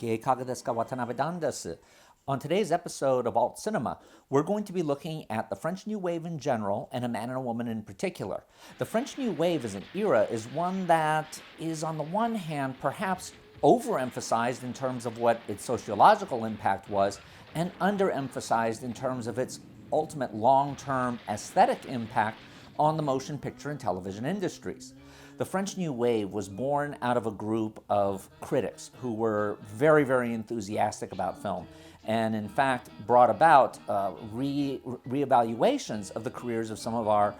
Genki e kaga desu ka? Watanabe Dan desu. On today's episode of Alt Cinema, we're going to be looking at the French New Wave in general and A Man and a Woman in particular. The French New Wave as an era is one that is, on the one hand, perhaps overemphasized in terms of what its sociological impact was, and underemphasized in terms of its ultimate long-term aesthetic impact on the motion picture and television industries. The French New Wave was born out of a group of critics who were very, very enthusiastic about film, and in fact brought about reevaluations of the careers of some of our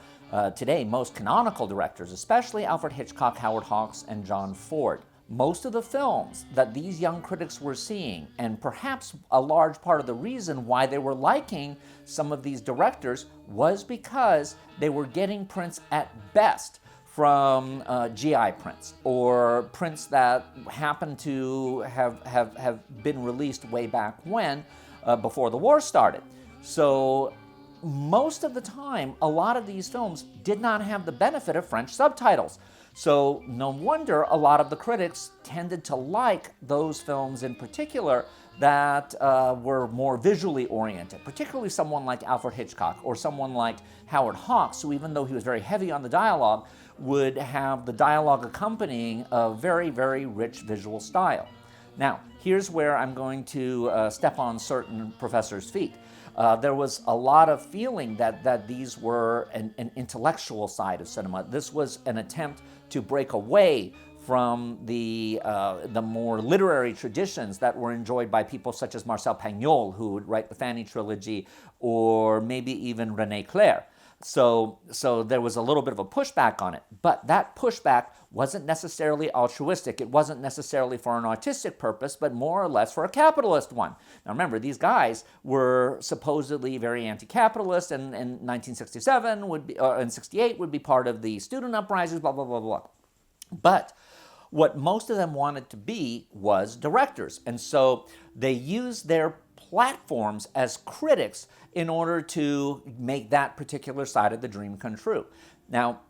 today most canonical directors, especially Alfred Hitchcock, Howard Hawks, and John Ford. Most of the films that these young critics were seeing, and perhaps a large part of the reason why they were liking some of these directors, was because they were getting prints at best from GI prints, or prints that happened to have been released way back when, before the war started. So most of the time, a lot of these films did not have the benefit of French subtitles. So no wonder a lot of the critics tended to like those films in particular that were more visually oriented, particularly someone like Alfred Hitchcock or someone like Howard Hawks, who, even though he was very heavy on the dialogue, would have the dialogue accompanying a very, very rich visual style. Now, here's where I'm going to step on certain professors' feet. There was a lot of feeling that these were an intellectual side of cinema. This was an attempt to break away from the more literary traditions that were enjoyed by people such as Marcel Pagnol, who would write the Fanny trilogy, or maybe even René Clair. So there was a little bit of a pushback on it, but that pushback wasn't necessarily altruistic. It wasn't necessarily for an artistic purpose, but more or less for a capitalist one. Now remember, these guys were supposedly very anti-capitalist, and in 1967 would be, in 68 would be part of the student uprisings, blah, blah, blah, blah. But what most of them wanted to be was directors, and so they used their platforms as critics in order to make that particular side of the dream come true. Now,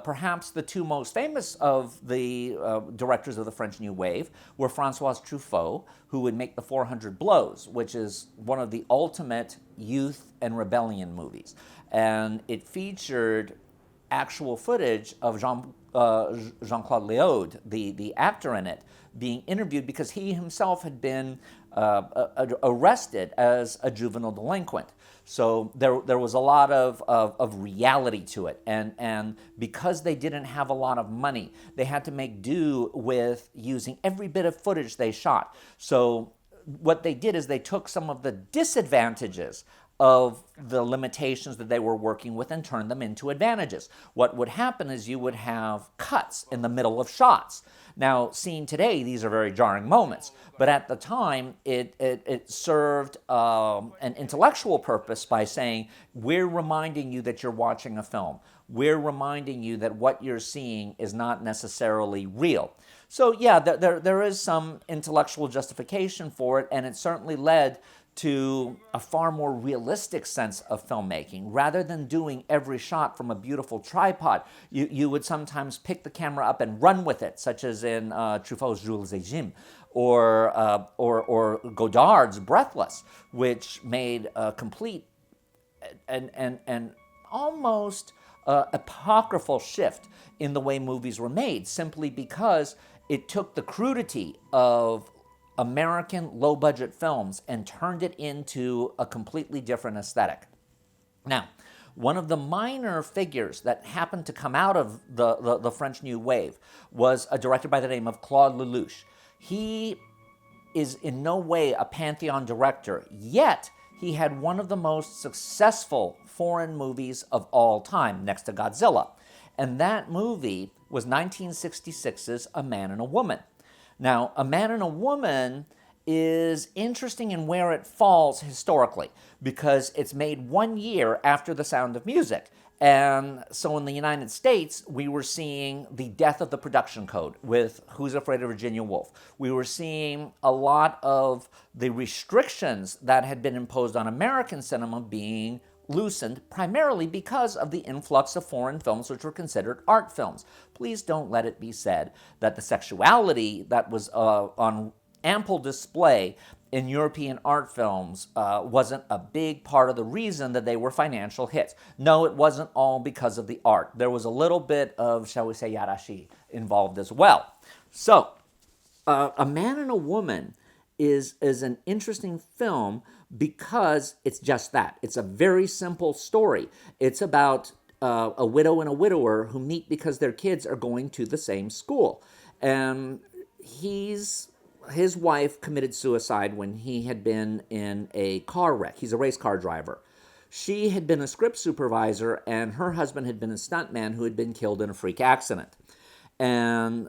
perhaps the two most famous of the directors of the French New Wave were François Truffaut, who would make The 400 Blows, which is one of the ultimate youth and rebellion movies. And it featured actual footage of Jean-Claude Lelouche, the actor in it, being interviewed because he himself had been arrested as a juvenile delinquent. So there was a lot of reality to it. And because they didn't have a lot of money, they had to make do with using every bit of footage they shot. So what they did is they took some of the disadvantages of the limitations that they were working with and turned them into advantages. What would happen is you would have cuts in the middle of shots. Now, seen today, these are very jarring moments, but at the time, it served an intellectual purpose by saying, we're reminding you that you're watching a film. We're reminding you that what you're seeing is not necessarily real. So yeah, there is some intellectual justification for it, and it certainly led to a far more realistic sense of filmmaking. Rather than doing every shot from a beautiful tripod, you would sometimes pick the camera up and run with it, such as in Truffaut's Jules et Jim, or Godard's Breathless, which made a complete and almost apocryphal shift in the way movies were made, simply because it took the crudity of American low-budget films and turned it into a completely different aesthetic. Now, one of the minor figures that happened to come out of the French New Wave was a director by the name of Claude Lelouche. He is in no way a pantheon director, yet he had one of the most successful foreign movies of all time, next to Godzilla. And that movie was 1966's A Man and a Woman. Now, A Man and a Woman is interesting in where it falls historically, because it's made 1 year after The Sound of Music. And so in the United States, we were seeing the death of the production code with Who's Afraid of Virginia Woolf. We were seeing a lot of the restrictions that had been imposed on American cinema being loosened, primarily because of the influx of foreign films which were considered art films. Please don't let it be said that the sexuality that was on ample display in European art films wasn't a big part of the reason that they were financial hits. No, it wasn't all because of the art. There was a little bit of, shall we say, yarashi involved as well. So, A Man and a Woman is an interesting film because it's just that. It's a very simple story. It's about a widow and a widower who meet because their kids are going to the same school. And his wife committed suicide when he had been in a car wreck. He's a race car driver. She had been a script supervisor, and her husband had been a stuntman who had been killed in a freak accident. And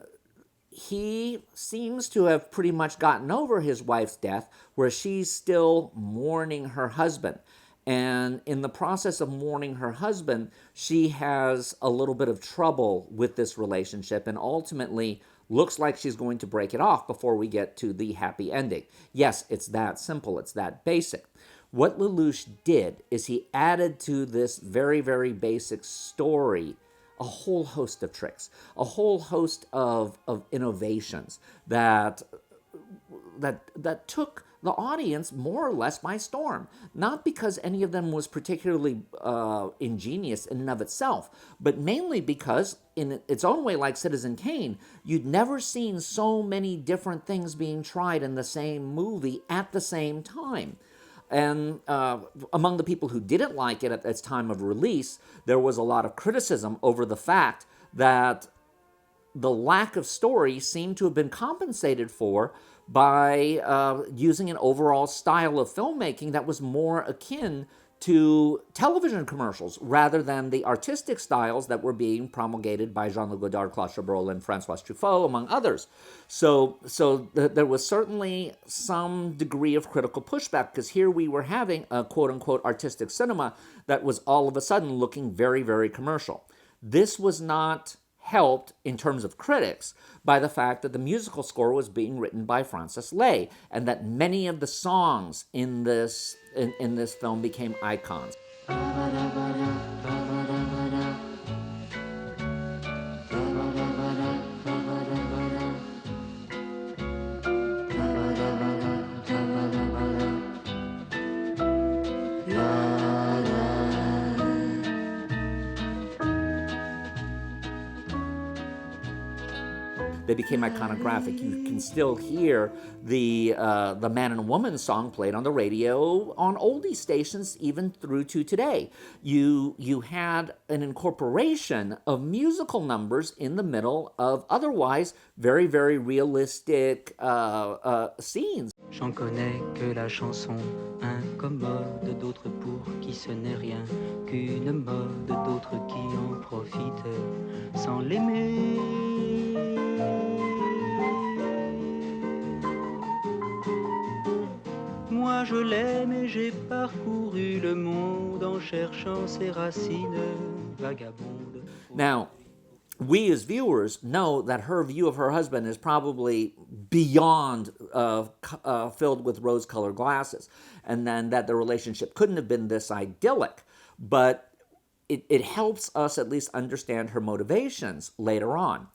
he seems to have pretty much gotten over his wife's death, where she's still mourning her husband. And in the process of mourning her husband, she has a little bit of trouble with this relationship and ultimately looks like she's going to break it off before we get to the happy ending. Yes, it's that simple. It's that basic. What Lelouch did is he added to this very, very basic story a whole host of tricks, a whole host of innovations that took the audience more or less by storm. Not because any of them was particularly ingenious in and of itself, but mainly because, in its own way, like Citizen Kane, you'd never seen so many different things being tried in the same movie at the same time. And among the people who didn't like it at its time of release, there was a lot of criticism over the fact that the lack of story seemed to have been compensated for by using an overall style of filmmaking that was more akin to television commercials rather than the artistic styles that were being promulgated by Jean-Luc Godard, Claude Chabrol, and François Truffaut, among others. So there was certainly some degree of critical pushback, because here we were having a quote-unquote artistic cinema that was all of a sudden looking very, very commercial. This was not helped in terms of critics by the fact that the musical score was being written by Francis Lay, and that many of the songs in this film became icons. They became iconographic. You can still hear the Man and Woman song played on the radio on oldie stations even through to today. You had an incorporation of musical numbers in the middle of otherwise very, very realistic scenes. J'en connais que la chanson incommode, d'autres pour qui ce n'est rien qu'une mode, d'autres qui en profitent sans l'aimer. Moi je l'aime et j'ai parcouru le monde en cherchant ses racines vagabondes. Now, we as viewers know that her view of her husband is probably beyond filled with rose-colored glasses, and then that the relationship couldn't have been this idyllic. But it helps us at least understand her motivations later on.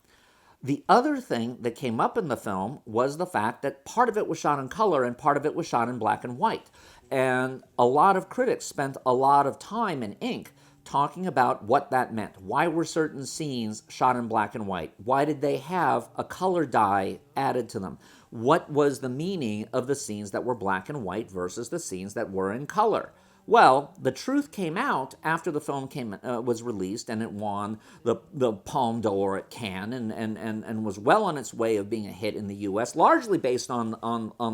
The other thing that came up in the film was the fact that part of it was shot in color and part of it was shot in black and white. And a lot of critics spent a lot of time in ink talking about what that meant. Why were certain scenes shot in black and white? Why did they have a color dye added to them? What was the meaning of the scenes that were black and white versus the scenes that were in color? Well, the truth came out after the film was released, and it won the Palme d'Or at Cannes and was well on its way of being a hit in the U.S., largely based on the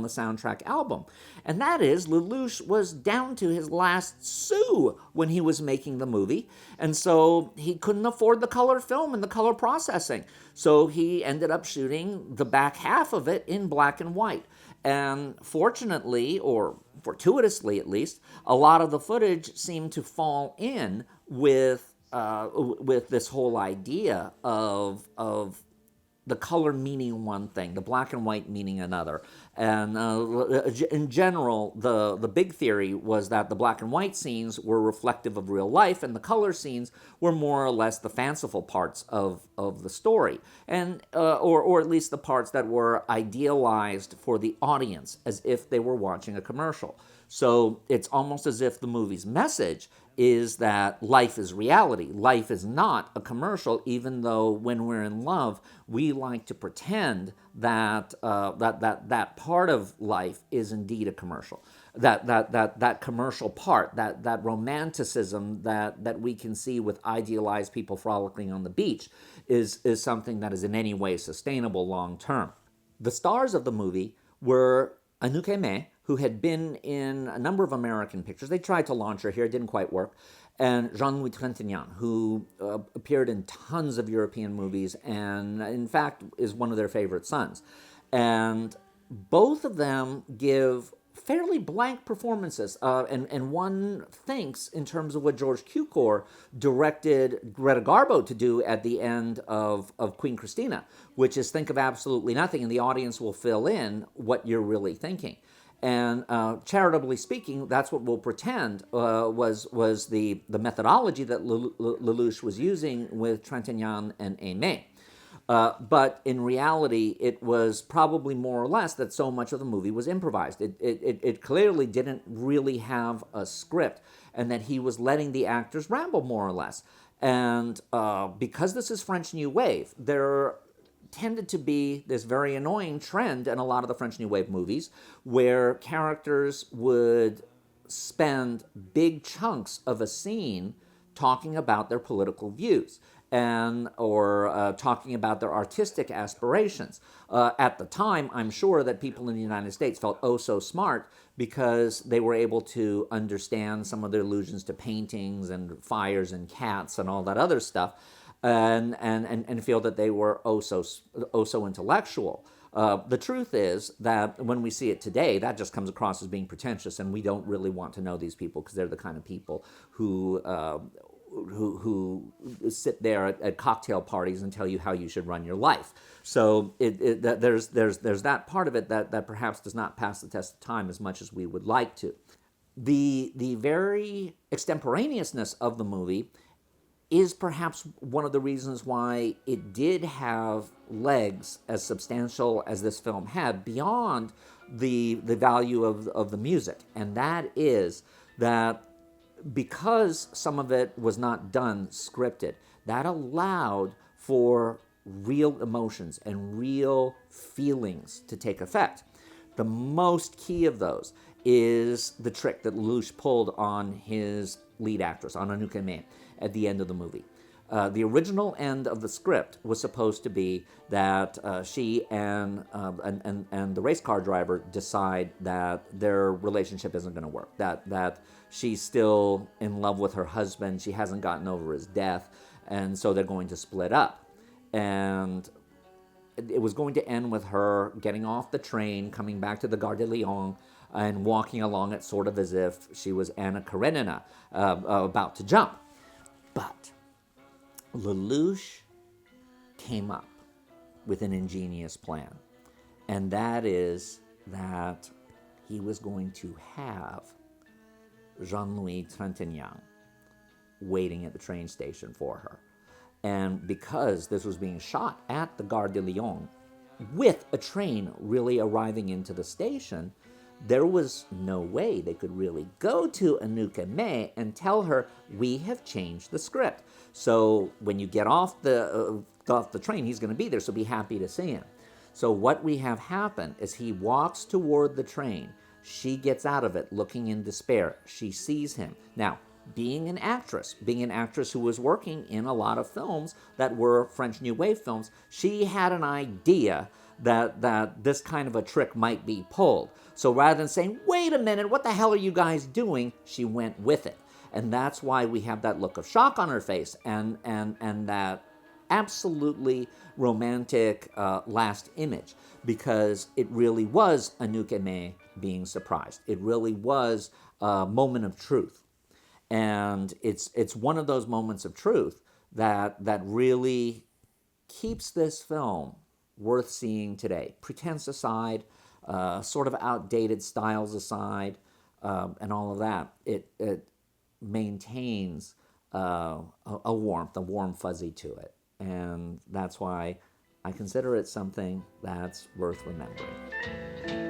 soundtrack album. And that is, Lelouch was down to his last sou when he was making the movie, and so he couldn't afford the color film and the color processing. So he ended up shooting the back half of it in black and white. And fortunately, or fortuitously at least, a lot of the footage seemed to fall in with this whole idea of the color meaning one thing, the black and white meaning another. And in general, the big theory was that the black and white scenes were reflective of real life, and the color scenes were more or less the fanciful parts of the story, and or at least the parts that were idealized for the audience, as if they were watching a commercial. So it's almost as if the movie's message is that life is reality. Life is not a commercial, even though when we're in love, we like to pretend that that part of life is indeed a commercial. That commercial part, that romanticism that we can see with idealized people frolicking on the beach is something that is in any way sustainable long term. The stars of the movie were Anouk Aimée, who had been in a number of American pictures. They tried to launch her here, it didn't quite work. And Jean-Louis Trintignant, who appeared in tons of European movies and, in fact, is one of their favorite sons. And both of them give fairly blank performances. And one thinks, in terms of what George Cukor directed Greta Garbo to do at the end of Queen Christina, which is think of absolutely nothing, and the audience will fill in what you're really thinking. And charitably speaking, that's what we'll pretend was the methodology that Lelouch was using with Trintignant and Aimée. But in reality, it was probably more or less that so much of the movie was improvised. It clearly didn't really have a script, and that he was letting the actors ramble more or less. And because this is French New Wave, there tended to be this very annoying trend in a lot of the French New Wave movies where characters would spend big chunks of a scene talking about their political views and or talking about their artistic aspirations. At the time, I'm sure that people in the United States felt oh so smart because they were able to understand some of their allusions to paintings and fires and cats and all that other stuff, and feel that they were oh so intellectual. The truth is that when we see it today, that just comes across as being pretentious, and we don't really want to know these people because they're the kind of people who sit there at cocktail parties and tell you how you should run your life. So there's that part of it that perhaps does not pass the test of time as much as we would like to. The very extemporaneousness of the movie is perhaps one of the reasons why it did have legs as substantial as this film had beyond the value of the music. And that is that because some of it was not done scripted, that allowed for real emotions and real feelings to take effect. The most key of those is the trick that Lelouch pulled on his lead actress, on Anouk Aimée, at the end of the movie. The original end of the script was supposed to be that she and the race car driver decide that their relationship isn't going to work, that she's still in love with her husband, she hasn't gotten over his death, and so they're going to split up. And it was going to end with her getting off the train, coming back to the Gare de Lyon, and walking along it sort of as if she was Anna Karenina about to jump. But Lelouch came up with an ingenious plan, and that is that he was going to have Jean-Louis Trintignant waiting at the train station for her. And because this was being shot at the Gare de Lyon, with a train really arriving into the station, there was no way they could really go to Anouk Aimée and tell her, we have changed the script. So when you get off the train, he's going to be there, so be happy to see him. So what we have happen is he walks toward the train. She gets out of it looking in despair. She sees him. Now, being an actress who was working in a lot of films that were French New Wave films, she had an idea that this kind of a trick might be pulled. So rather than saying, wait a minute, what the hell are you guys doing? She went with it. And that's why we have that look of shock on her face and that absolutely romantic last image, because it really was Anouk Aimée being surprised. It really was a moment of truth. And it's one of those moments of truth that really keeps this film worth seeing today. Pretense aside, sort of outdated styles aside, and all of that, it maintains a warmth, a warm fuzzy to it. And that's why I consider it something that's worth remembering.